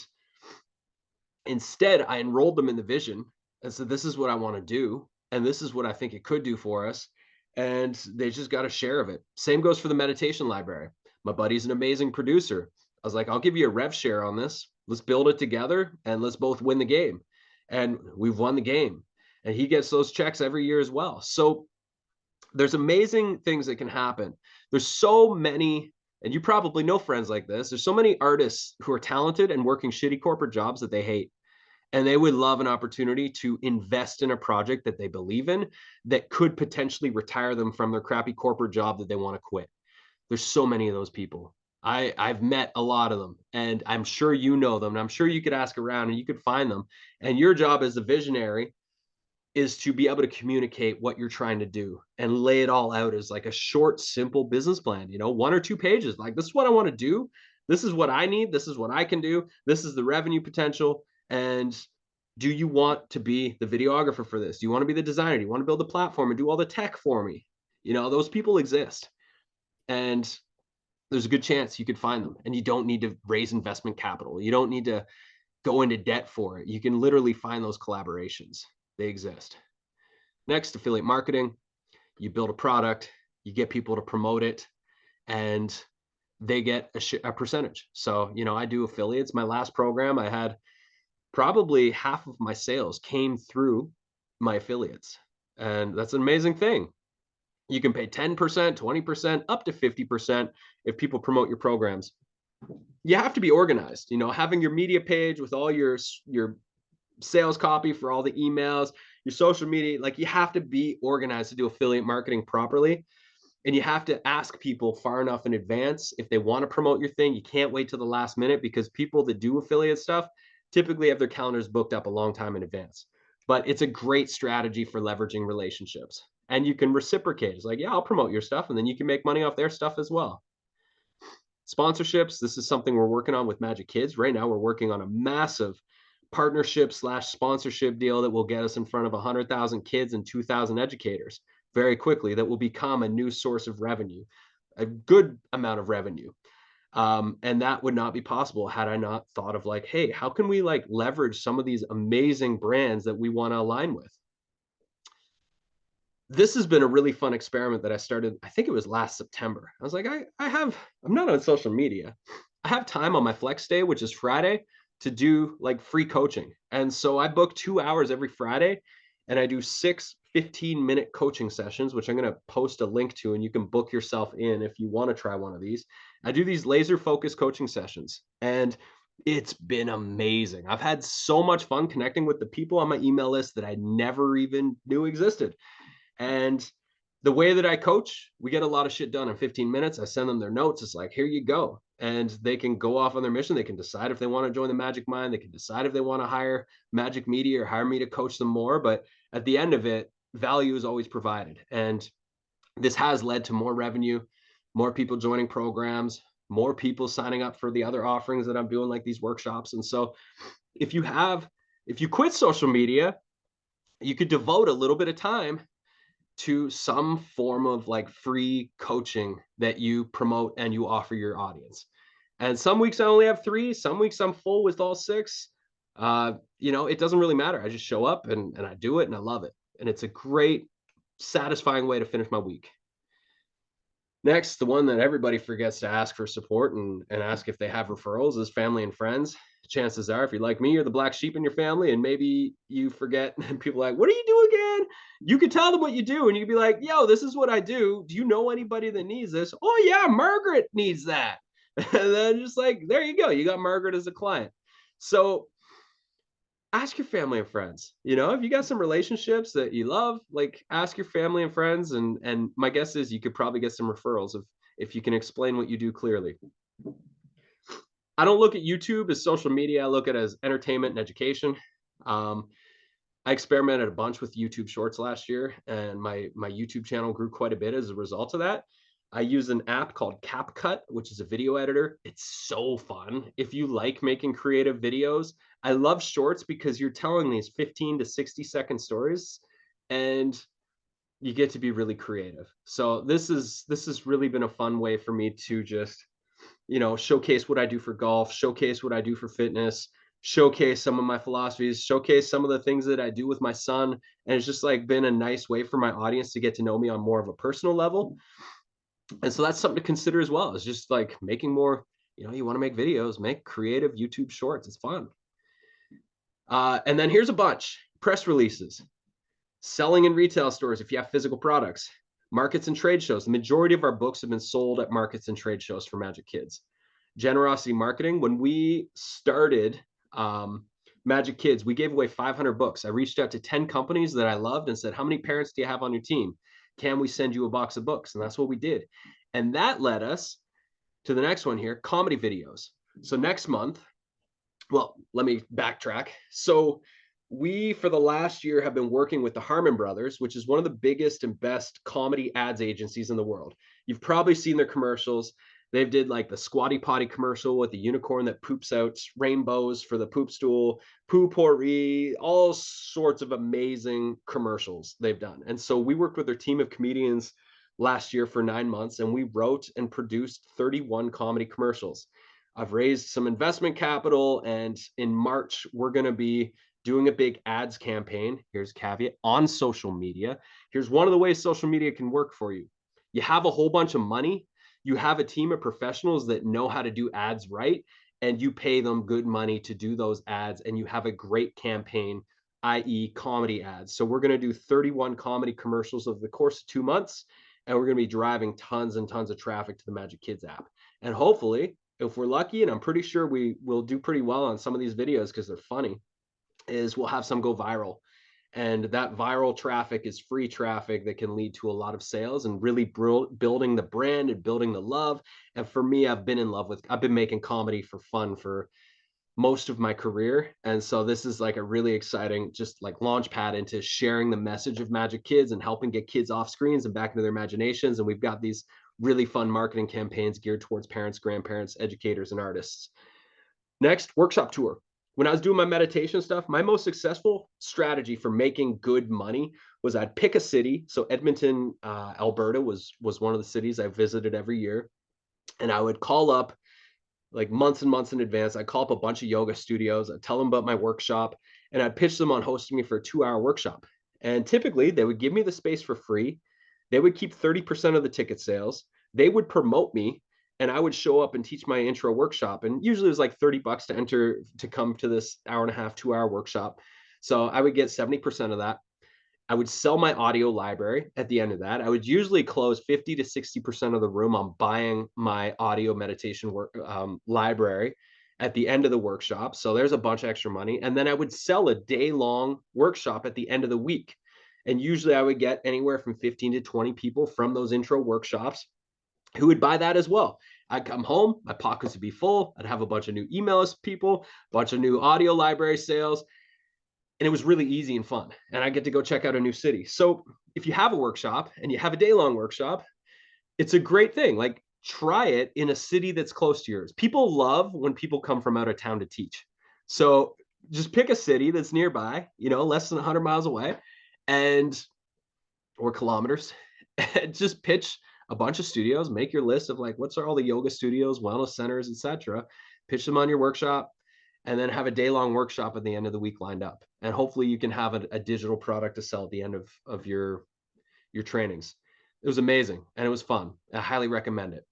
instead, I enrolled them in the vision and said, this is what I want to do. And this is what I think it could do for us. And they just got a share of it. Same goes for the meditation library. My buddy's an amazing producer. I was like, I'll give you a rev share on this. Let's build it together and let's both win the game. And we've won the game. And he gets those checks every year as well. So there's amazing things that can happen. There's so many, and you probably know friends like this. There's so many artists who are talented and working shitty corporate jobs that they hate. And they would love an opportunity to invest in a project that they believe in that could potentially retire them from their crappy corporate job that they want to quit. There's so many of those people. I've met a lot of them, and I'm sure you know them. And I'm sure you could ask around and you could find them. And your job as a visionary is to be able to communicate what you're trying to do and lay it all out as like a short, simple business plan, 1 or 2 pages. Like, this is what I want to do. This is what I need. This is what I can do. This is the revenue potential. And do you want to be the videographer for this? Do you want to be the designer? Do you want to build the platform and do all the tech for me? Those people exist. And there's a good chance you could find them. And you don't need to raise investment capital. You don't need to go into debt for it. You can literally find those collaborations. They exist. Next, affiliate marketing. You build a product, you get people to promote it, and they get a percentage. So, I do affiliates. My last program, I had probably half of my sales came through my affiliates. And that's an amazing thing. You can pay 10%, 20%, up to 50% if people promote your programs. You have to be organized, having your media page with all your sales copy for all the emails, your social media, like you have to be organized to do affiliate marketing properly. And you have to ask people far enough in advance if they want to promote your thing. You can't wait till the last minute because people that do affiliate stuff typically have their calendars booked up a long time in advance. But it's a great strategy for leveraging relationships. And you can reciprocate. It's like, yeah, I'll promote your stuff and then you can make money off their stuff as well. Sponsorships, this is something we're working on with Magic Kids. Right now, we're working on a massive partnership slash sponsorship deal that will get us in front of 100,000 kids and 2,000 educators very quickly. That will become a new source of revenue, a good amount of revenue. And that would not be possible had I not thought of like, hey, how can we like leverage some of these amazing brands that we want to align with? This has been a really fun experiment that I started, I think it was last September. I was like, I'm not on social media. I have time on my flex day, which is Friday, to do like free coaching. And so I book 2 hours every Friday and I do 6 15-minute coaching sessions, which I'm going to post a link to, and you can book yourself in if you want to try one of these. I do these laser focused coaching sessions and it's been amazing. I've had so much fun connecting with the people on my email list that I never even knew existed. And the way that I coach, we get a lot of shit done in 15 minutes. I send them their notes. It's like, here you go. And they can go off on their mission. They can decide if they want to join the Magic Mind. They can decide if they want to hire Magic Media or hire me to coach them more. But at the end of it, value is always provided. And this has led to more revenue, more people joining programs, more people signing up for the other offerings that I'm doing, like these workshops. And so if you have, if you quit social media, you could devote a little bit of time to some form of like free coaching that you promote and you offer your audience. And some weeks I only have 3, some weeks I'm full with all 6. It doesn't really matter. I just show up and I do it and I love it. And it's a great, satisfying way to finish my week. Next, the one that everybody forgets to ask for support and ask if they have referrals is family and friends. Chances are, if you're like me, you're the black sheep in your family, and maybe you forget, and people are like, what do you do again? You could tell them what you do, and you would be like, yo, this is what I do. Do you know anybody that needs this? Oh, yeah, Margaret needs that. And then just like, there you go. You got Margaret as a client. So ask your family and friends. If you got some relationships that you love, like ask your family and friends. And my guess is you could probably get some referrals if you can explain what you do clearly. I don't look at YouTube as social media. I look at it as entertainment and education. Um, I experimented a bunch with YouTube Shorts last year, and my YouTube channel grew quite a bit as a result of that. I use an app called CapCut, which is a video editor. It's so fun. If you like making creative videos, I love shorts because you're telling these 15 to 60-second stories and you get to be really creative. So this has really been a fun way for me to just, showcase what I do for golf, showcase what I do for fitness, showcase some of my philosophies, showcase some of the things that I do with my son. And it's just like been a nice way for my audience to get to know me on more of a personal level. And so that's something to consider as well. It's just like making more, you want to make videos, make creative YouTube shorts. It's fun. And then here's a bunch: press releases, selling in retail stores if you have physical products, markets and trade shows. The majority of our books have been sold at markets and trade shows for Magic Kids. Generosity marketing. When we started Magic Kids, we gave away 500 books. I reached out to 10 companies that I loved and said, how many parents do you have on your team? Can we send you a box of books? And that's what we did. And that led us to the next one here: comedy videos. So next month, well, let me backtrack. So we, for the last year, have been working with the Harmon Brothers, which is one of the biggest and best comedy ads agencies in the world. You've probably seen their commercials. They've did like the Squatty Potty commercial with the unicorn that poops out rainbows for the poop stool, Poo Pourri, all sorts of amazing commercials they've done. And so we worked with their team of comedians last year for 9 months, and we wrote and produced 31 comedy commercials. I've raised some investment capital, and in March, we're going to be doing a big ads campaign. Here's a caveat: on social media. Here's one of the ways social media can work for you. You have a whole bunch of money, you have a team of professionals that know how to do ads right, and you pay them good money to do those ads, and you have a great campaign, i.e., comedy ads. So we're going to do 31 comedy commercials over the course of 2 months, and we're going to be driving tons and tons of traffic to the Magic Kids app. And hopefully if we're lucky, and I'm pretty sure we will do pretty well on some of these videos because they're funny, is we'll have some go viral. And that viral traffic is free traffic that can lead to a lot of sales and really building the brand and building the love. And for me, I've been making comedy for fun for most of my career. And so this is like a really exciting, just like launch pad into sharing the message of Magic Kids and helping get kids off screens and back into their imaginations. And we've got these really fun marketing campaigns geared towards parents, grandparents, educators, and artists. Next, workshop tour. When I was doing my meditation stuff, my most successful strategy for making good money was I'd pick a city. So Edmonton, Alberta was one of the cities I visited every year, and I would call up like months and months in advance. I'd call up a bunch of yoga studios. I'd tell them about my workshop, and I'd pitch them on hosting me for a 2-hour workshop. And typically, they would give me the space for free. They would keep 30% of the ticket sales. They would promote me, and I would show up and teach my intro workshop. And usually, it was like $30 to enter to come to this hour and a half, 2-hour workshop. So I would get 70% of that. I would sell my audio library at the end of that. I would usually close 50 to 60% of the room on buying my audio meditation library at the end of the workshop. So there's a bunch of extra money. And then I would sell a day long workshop at the end of the week. And usually I would get anywhere from 15 to 20 people from those intro workshops who would buy that as well. I'd come home, my pockets would be full. I'd have a bunch of new email list people, a bunch of new audio library sales, and it was really easy and fun. And I get to go check out a new city. So if you have a workshop and you have a day long workshop, it's a great thing. Like try it in a city that's close to yours. People love when people come from out of town to teach. So just pick a city that's nearby, less than 100 miles away and or kilometers. And just pitch a bunch of studios, make your list of like what's all the yoga studios, wellness centers, etc. Pitch them on your workshop and then have a day-long workshop at the end of the week lined up. And hopefully you can have a digital product to sell at the end of your trainings. It was amazing and it was fun. I highly recommend it.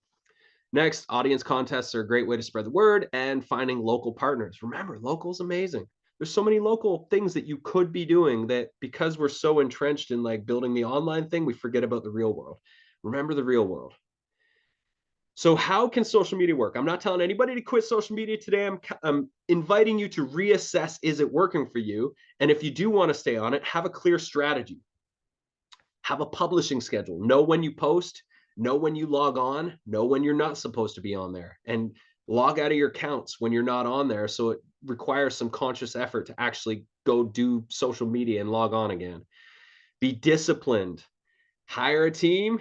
Next, audience contests are a great way to spread the word and finding local partners. Remember, local is amazing. There's so many local things that you could be doing that because we're so entrenched in like building the online thing, we forget about the real world. Remember the real world. So how can social media work? I'm not telling anybody to quit social media today. I'm inviting you to reassess, is it working for you? And if you do want to stay on it, have a clear strategy. Have a publishing schedule. Know when you post, know when you log on, know when you're not supposed to be on there, and log out of your accounts when you're not on there. So it requires some conscious effort to actually go do social media and log on again. Be disciplined. Hire a team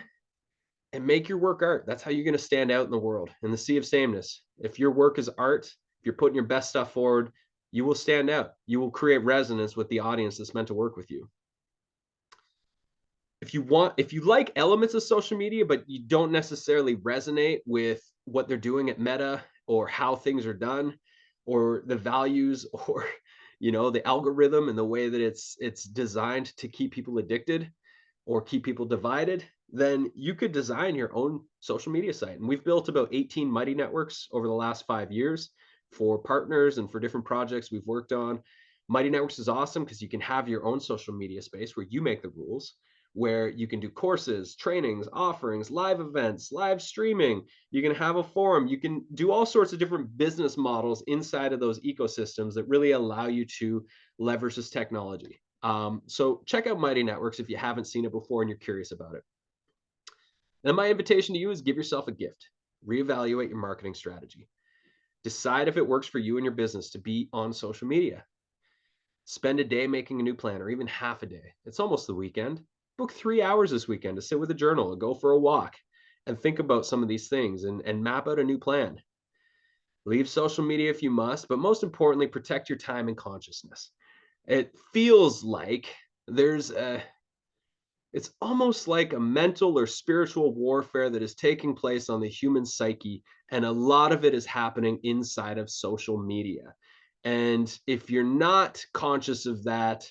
and make your work art. That's how you're going to stand out in the world, in the sea of sameness. If your work is art, if you're putting your best stuff forward, you will stand out. You will create resonance with the audience that's meant to work with you. If you like elements of social media, but you don't necessarily resonate with what they're doing at Meta or how things are done or the values or the algorithm and the way that it's designed to keep people addicted or keep people divided, then you could design your own social media site. And we've built about 18 Mighty Networks over the last 5 years for partners and for different projects we've worked on. Mighty Networks is awesome because you can have your own social media space where you make the rules, where you can do courses, trainings, offerings, live events, live streaming. You can have a forum. You can do all sorts of different business models inside of those ecosystems that really allow you to leverage this technology. So check out Mighty Networks if you haven't seen it before and you're curious about it. And my invitation to you is give yourself a gift. Reevaluate your marketing strategy. Decide if it works for you and your business to be on social media. Spend a day making a new plan or even half a day. It's almost the weekend. Book 3 hours this weekend to sit with a journal and go for a walk and think about some of these things and map out a new plan. Leave social media if you must, but most importantly, protect your time and consciousness. It feels like it's almost like a mental or spiritual warfare that is taking place on the human psyche, and a lot of it is happening inside of social media. And if you're not conscious of that,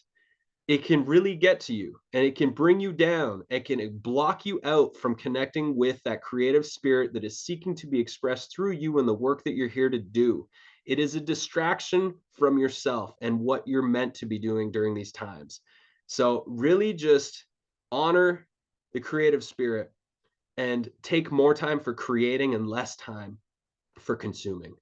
it can really get to you and it can bring you down. It can block you out from connecting with that creative spirit that is seeking to be expressed through you and the work that you're here to do. It is a distraction from yourself and what you're meant to be doing during these times. So, really just honor the creative spirit and take more time for creating and less time for consuming.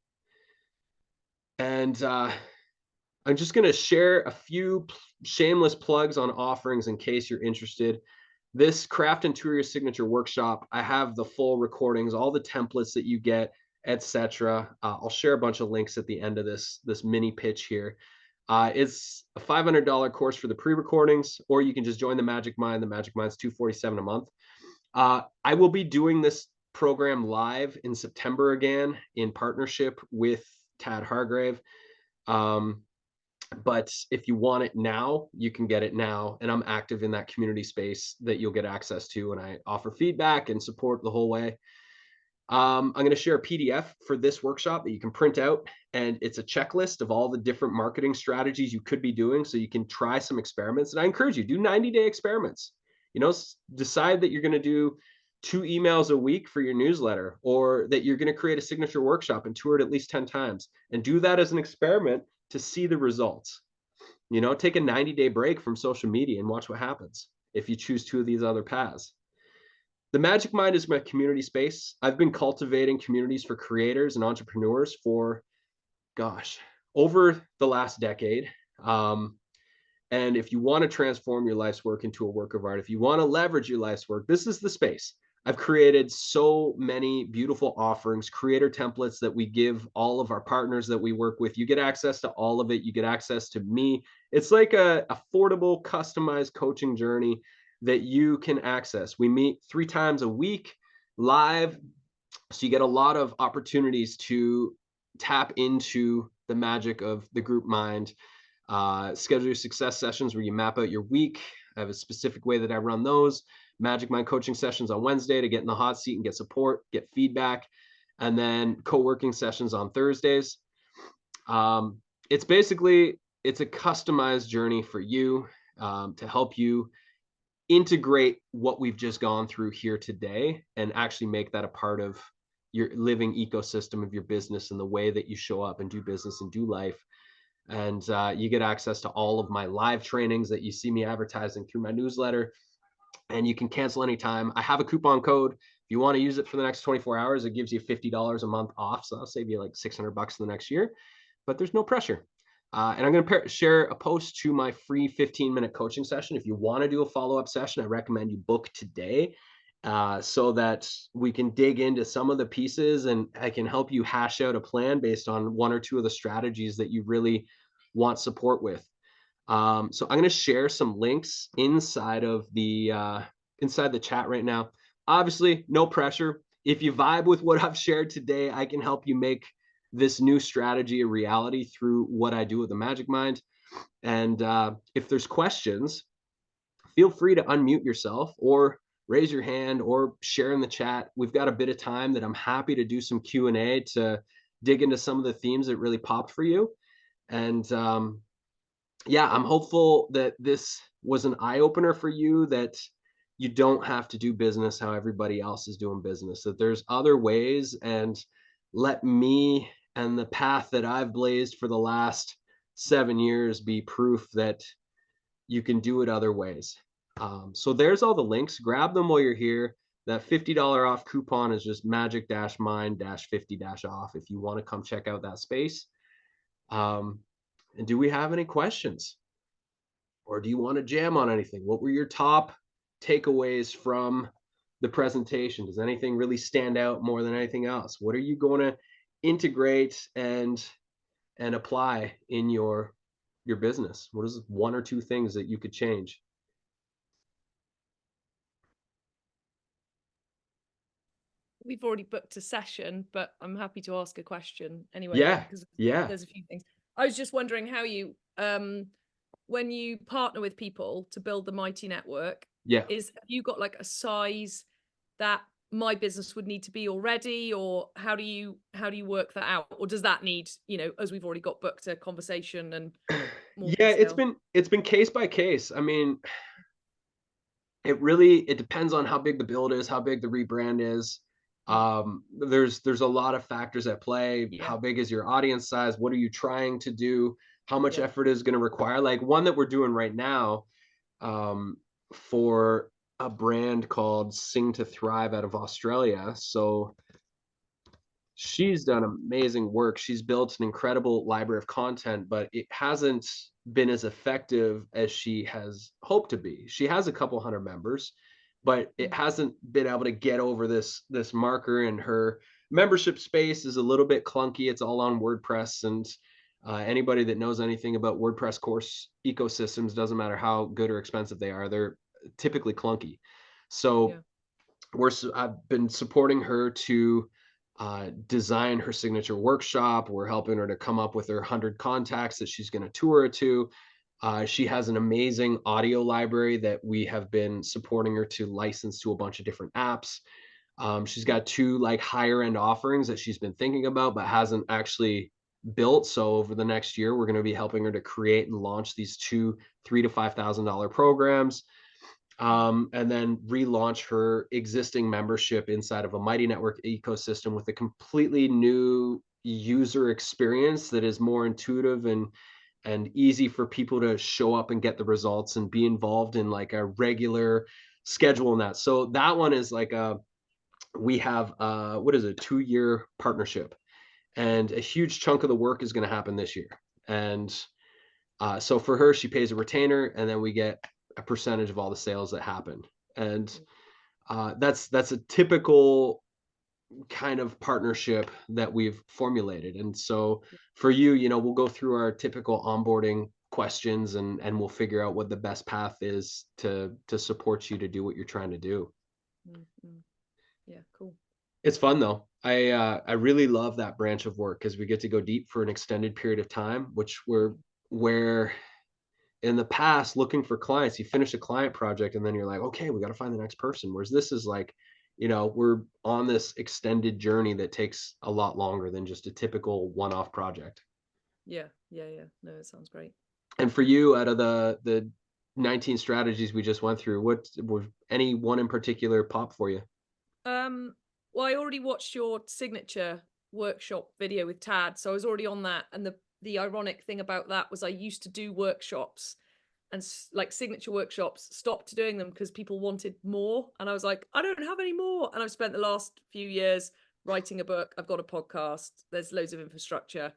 And I'm just going to share a few shameless plugs on offerings in case you're interested. This Craft and Tour Your Signature workshop, I have the full recordings, all the templates that you get, etc. I'll share a bunch of links at the end of this mini pitch here. It's a $500 course for the pre-recordings, or you can just join the Magic Mind. The Magic Mind's $247 a month. I will be doing this program live in September again in partnership with Tad Hargrave. But if you want it now, you can get it now. And I'm active in that community space that you'll get access to. And I offer feedback and support the whole way. I'm going to share a PDF for this workshop that you can print out. And it's a checklist of all the different marketing strategies you could be doing. So you can try some experiments. And I encourage you, do 90-day experiments. You know, decide that you're going to do 2 emails a week for your newsletter, or that you're going to create a signature workshop and tour it at least 10 times, and do that as an experiment to see the results. You know, take a 90-day break from social media and watch what happens if you choose 2 of these other paths. The Magic Mind is my community space. I've been cultivating communities for creators and entrepreneurs for, gosh, over the last decade. And if you want to transform your life's work into a work of art, if you want to leverage your life's work, this is the space. I've created so many beautiful offerings, creator templates that we give all of our partners that we work with. You get access to all of it. You get access to me. It's like a affordable, customized coaching journey that you can access. We meet 3 times a week live. So you get a lot of opportunities to tap into the magic of the group mind. Schedule your success sessions where you map out your week. I have a specific way that I run those. Magic Mind coaching sessions on Wednesday to get in the hot seat and get support, get feedback, and then co-working sessions on Thursdays. It's a customized journey for you, to help you integrate what we've just gone through here today and actually make that a part of your living ecosystem of your business and the way that you show up and do business and do life. And you get access to all of my live trainings that you see me advertising through my newsletter, and you can cancel anytime. I have a coupon code. If you want to use it for the next 24 hours, it gives you $50 a month off. So I'll save you like $600 in the next year, but there's no pressure. And I'm going to share a post to my free 15-minute coaching session. If you want to do a follow-up session, I recommend you book today, so that we can dig into some of the pieces and I can help you hash out a plan based on 1 or 2 of the strategies that you really want support with. So I'm going to share some links inside the chat right now. Obviously, no pressure. If you vibe with what I've shared today, I can help you make this new strategy a reality through what I do with the Magic Mind. And if there's questions, feel free to unmute yourself or raise your hand or share in the chat. We've got a bit of time that I'm happy to do some Q&A to dig into some of the themes that really popped for you. And yeah, I'm hopeful that this was an eye-opener for you, that you don't have to do business how everybody else is doing business, that there's other ways, and let me and the path that I've blazed for the last 7 years be proof that you can do it other ways. So there's all the links. Grab them while you're here. That $50 off coupon is just magic-mind-50-off if you want to come check out that space. And do we have any questions? Or do you want to jam on anything? What were your top takeaways from the presentation? Does anything really stand out more than anything else? What are you going to integrate and apply in your business? What is 1 or 2 things that you could change? We've already booked a session, but I'm happy to ask a question anyway. Yeah, because yeah. there's a few things. I was just wondering how you, when you partner with people to build the Mighty Network, Yeah. have you got like a size that my business would need to be already, or how do you work that out, or does that need, as we've already got booked a conversation and more Yeah, detail? it's been case by case. I mean, it depends on how big the build is, how big the rebrand is. There's a lot of factors at play. Yeah. How big is your audience size? What are you trying to do? How much Yeah. effort is going to require? Like one that we're doing right now, for a brand called Sing to Thrive out of Australia. So She's done amazing work. She's built an incredible library of content, but it hasn't been as effective as she has hoped to be. She has a couple hundred members, but it Mm. hasn't been able to get over this marker, and her membership space is a little bit clunky. It's all on WordPress, and anybody that knows anything about WordPress course ecosystems, doesn't matter how good or expensive they are, they're typically clunky. So Yeah. I've been supporting her to design her signature workshop. We're helping her to come up with her 100 contacts that she's going to tour to. She has an amazing audio library that we have been supporting her to license to a bunch of different apps. She's got two like higher end offerings that she's been thinking about but hasn't actually built. So over the next year, we're going to be helping her to create and launch these two $3,000 to $5,000 programs, Mm. and then relaunch her existing membership inside of a Mighty Network ecosystem with a completely new user experience that is more intuitive and easy for people to show up and get the results and be involved in like a regular schedule in that. So that one is like we have what is it, 2-year partnership, Mm. and a huge chunk of the work is going to happen this year. And so for her, she pays a retainer, and then we get a percentage of all the sales that happen. And Mm. that's a typical kind of partnership that we've formulated. And so for you, we'll go through our typical onboarding questions, and we'll figure out what the best path is to support you to do what you're trying to do. Mm. Mm. Yeah, cool. It's fun though. I really love that branch of work because we get to go deep for an extended period of time, which we're Mm. where in the past looking for clients, you finish a client project and then you're like, okay, we got to find the next person. Whereas this is like, we're on this extended journey that takes a lot longer than just a typical one-off project. Yeah, yeah, yeah. No, it sounds great. And for you, out of the 19 strategies we just went through, what was any one in particular pop for you? Um, well, I already watched your signature workshop video with Tad, so I was already on that. And the ironic thing about that was I used to do workshops and like signature workshops, stopped doing them because people wanted more, and I was like, I don't have any more. And I've spent the last few years writing a book. I've got a podcast. There's loads of infrastructure.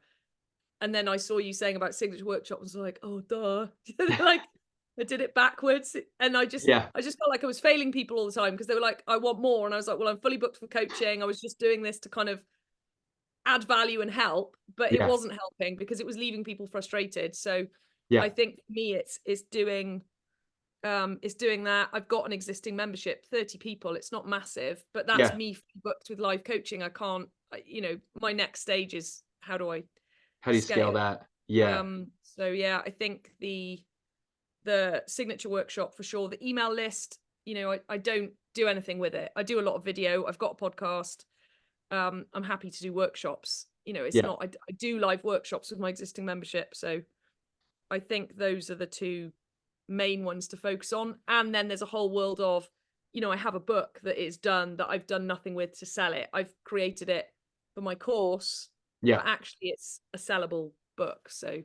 And then I saw you saying about signature workshops. I was like, oh, duh. Like I did it backwards. And Yeah, I just felt like I was failing people all the time because they were like, I want more. And I was like, well, I'm fully booked for coaching. I was just doing this to kind of add value and help, but it yeah, wasn't helping because it was leaving people frustrated. So yeah, I think for me it's doing that. I've got an existing membership, 30 people. It's not massive, but that's yeah. me booked with live coaching. I can't, my next stage is how do I How do you scale scale? that? Yeah, So yeah, I think the signature workshop for sure. The email list, I don't do anything with it. I do a lot of video. I've got a podcast. I'm happy to do workshops. It's yeah, not I do live workshops with my existing membership. So I think those are the two main ones to focus on. And then there's a whole world of, I have a book that is done that I've done nothing with to sell it. I've created it for my course, yeah. but actually it's a sellable book. So when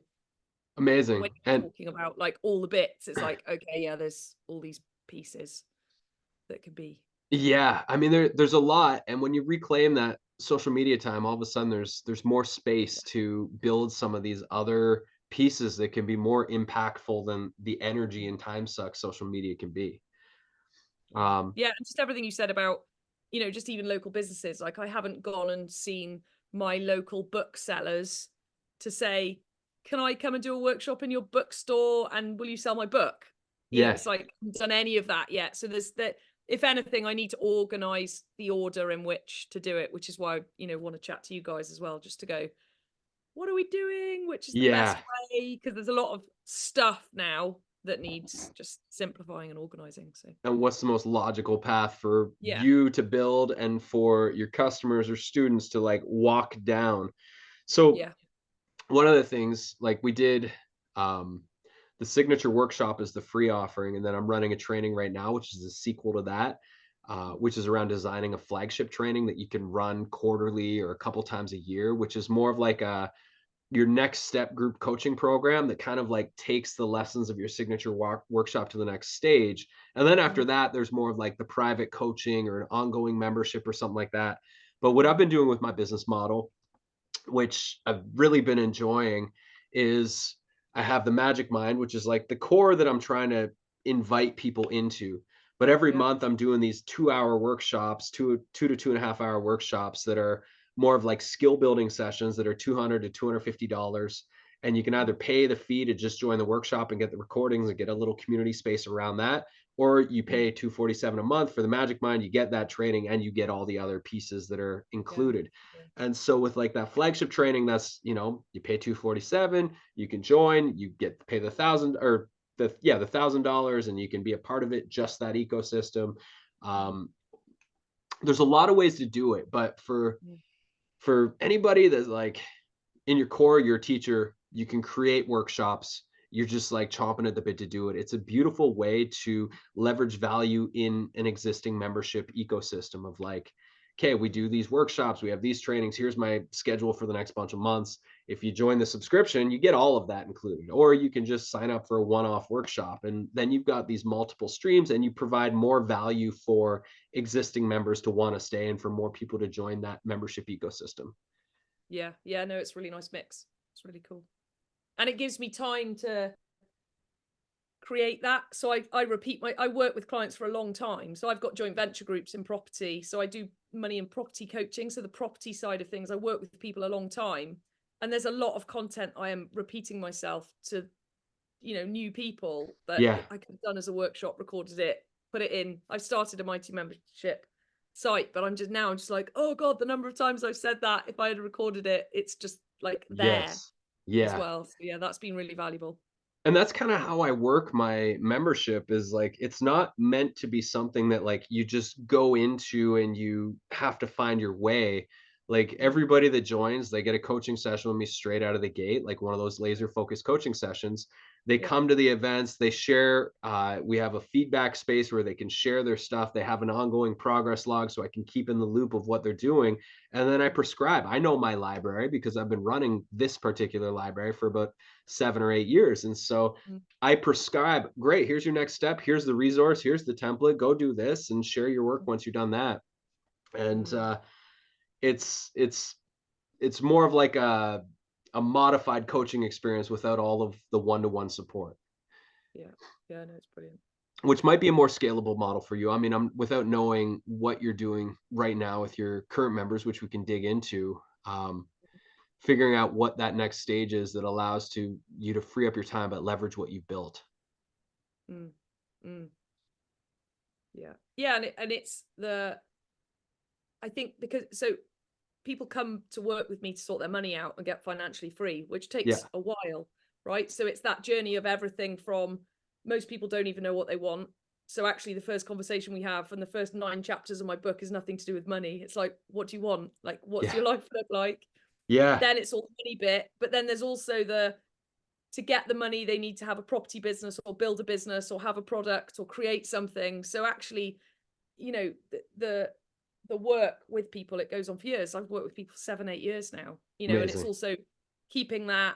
Amazing. you're And talking about like all the bits, it's like, okay, yeah, there's all these pieces that could be. yeah, I mean, there's a lot, and when you reclaim that social media time, all of a sudden there's more space to build some of these other pieces that can be more impactful than the energy Mm. and time suck social media can be. Yeah. Um, Yeah, and just everything you said about, just even local businesses. Like I haven't gone and seen my local booksellers to say, "Can I come and do a workshop in your bookstore and will you sell my book?" It's yes, like I haven't done any of that yet. So there's that if anything, I need to organize the order in which to do it, which is why, want to chat to you guys as well, just to go, what are we doing? Which is the best yeah, way? Because there's a lot of stuff now that needs just simplifying and organizing. So and what's the most logical path for yeah. you to build and for your customers or students to like walk down? So Yeah. one of the things like we did, um the signature workshop is the free offering, and then I'm running a training right now which is a sequel to that, which is around designing a flagship training that you can run quarterly or a couple times a year, which is more of like a your next step group coaching program that kind of like takes the lessons of your signature workshop to the next stage. And then after Mhm. that, there's more of like the private coaching or an ongoing membership or something like that. But what I've been doing with my business model, which I've really been enjoying, is I have the Magic Mind, which is like the core that I'm trying to invite people into. But every Yeah. month I'm doing these 2 hour workshops, two to 2.5 hour workshops that are more of like skill building sessions that are $200 to $250. And you can either pay the fee to just join the workshop and get the recordings and get a little community space around that, or you Mm. pay $247 a month for the Magic Mind, you get that training and you get all the other pieces that are Yeah. included. Yeah. And so with like that flagship training, that's, you pay 247, you can join, you get to pay the thousand or the $1,000 and you can be a part of it, just that ecosystem. Mhm. Um, there's a lot of ways to do it, but Mm. for anybody that's like in your core, you're a teacher, you can create workshops. You're just like chomping at the bit to do it. It's a beautiful way to leverage value in an existing membership ecosystem of like, okay, we do these workshops, we have these trainings. Here's my schedule for the next bunch of months. If you join the subscription, you get all of that included, or you can just sign up for a one off workshop. And then you've got these multiple streams and you provide more value for existing members to want to stay and for more people to join that membership ecosystem. Yeah. Yeah. No, it's a really nice mix. It's really cool. And it gives me time to create that. So I work with clients for a long time. So I've got joint venture groups in property. So I do money and property coaching. So the property side of things, I work with people a long time. And there's a lot of content I am repeating myself to, new people that Yeah. I could have done as a workshop, recorded it, put it in. I've started a Mighty membership site, but I'm just like, oh God, the number of times I've said that, if I had recorded it, it's just like there Yes. as Yeah. well. So yeah, that's been really valuable. And that's kinda how I work my membership is, like, it's not meant to be something that, like, you just go into and you have to find your way. Like, Mm. everybody that joins, they get a coaching session with me straight out of the gate, like one of those laser focused coaching sessions. They Yeah. come to the events, they share, we have a feedback space where they can share their stuff. They have an ongoing progress log so I can keep in the loop of what they're doing, and then I prescribe. I know my library because I've been running this particular library for about 7 or 8 years. And so Mm. I prescribe, great, here's your next step. Here's the resource. Here's the template. Go do this and share your work once you've done that. And Mm. it's it's it's more of like a modified coaching experience without all of the one-to-one support, Yeah. Yeah, no, it's brilliant. which might be a more scalable model for you. I mean, I'm without knowing what you're doing right now with your current members, which we can dig into. Figuring out what that next stage is that allows to you to free up your time but leverage what you've built. Mm. Mm. Yeah. Yeah, and it's I think because so people come to work with me to sort their money out and get financially free, which Yeah. takes a while, right? So it's that journey of everything from most people don't even know what they want. So actually the first conversation we have and the first 9 chapters of my book is nothing to do with money. It's like, what do you want? Like, what's Yeah. your life look like? Yeah. Then it's all the money bit, but then there's also the to get the money they need to have a property business or build a business or have a product or create something. So actually, the work with people, it goes on for years. I've worked with people 7-8 years now, and it's Amazing. also keeping that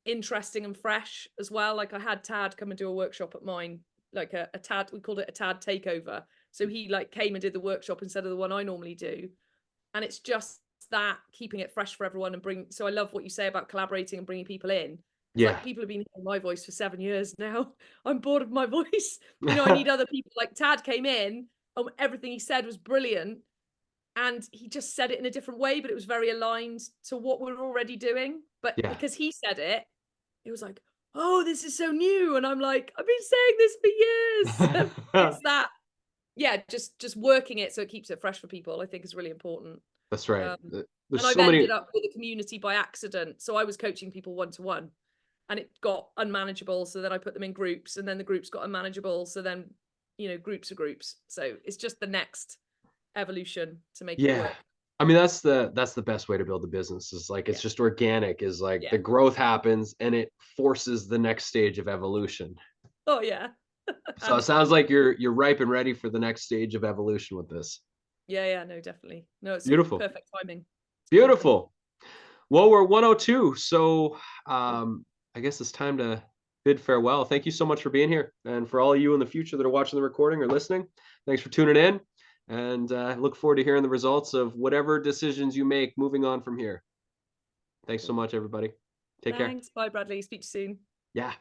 interesting and fresh as well. Like I had Tad come and do a workshop at mine, like a Tad, we called it a Tad takeover. So he like came and did the workshop instead of the one I normally do. And it's just that keeping it fresh for everyone and so I love what you say about collaborating and bringing people in. It's like Yeah. people have been hearing my voice for 7 years now. I'm bored of my voice. I need other people. Like Tad came in, everything he said was brilliant. And he just said it in a different way, but it was very aligned to what we're already doing. But Yeah. because he said it, it was like, oh, this is so new. And I'm like, I've been saying this for years. It's that, yeah, just working it so it keeps it fresh for people, I think is really important. That's right. Um, There's and I've so ended many. up with a community by accident. So I was coaching people one-to-one and it got unmanageable. So then I put them in groups and then the groups got unmanageable. So then, groups are groups. So it's just the next evolution to make it Yeah. work. I mean, that's the best way to build a business is like it's Yeah. just organic, is like Yeah. the growth happens and it forces the next stage of evolution. Oh yeah. So it And sounds fun. like you're ripe and ready for the next stage of evolution with this. Yeah, yeah, no, definitely. No, it's Beautiful. perfect timing. It's beautiful. Beautiful. Well, we're 102. So Cool. I guess it's time to bid farewell. Thank you so much for being here. And for all of you in the future that are watching the recording or listening, thanks for tuning in. and look forward to hearing the results of whatever decisions you make moving on from here. Thanks so much, everybody. Take care. Thanks. Bye, Bradley. Speak to you soon. Yeah.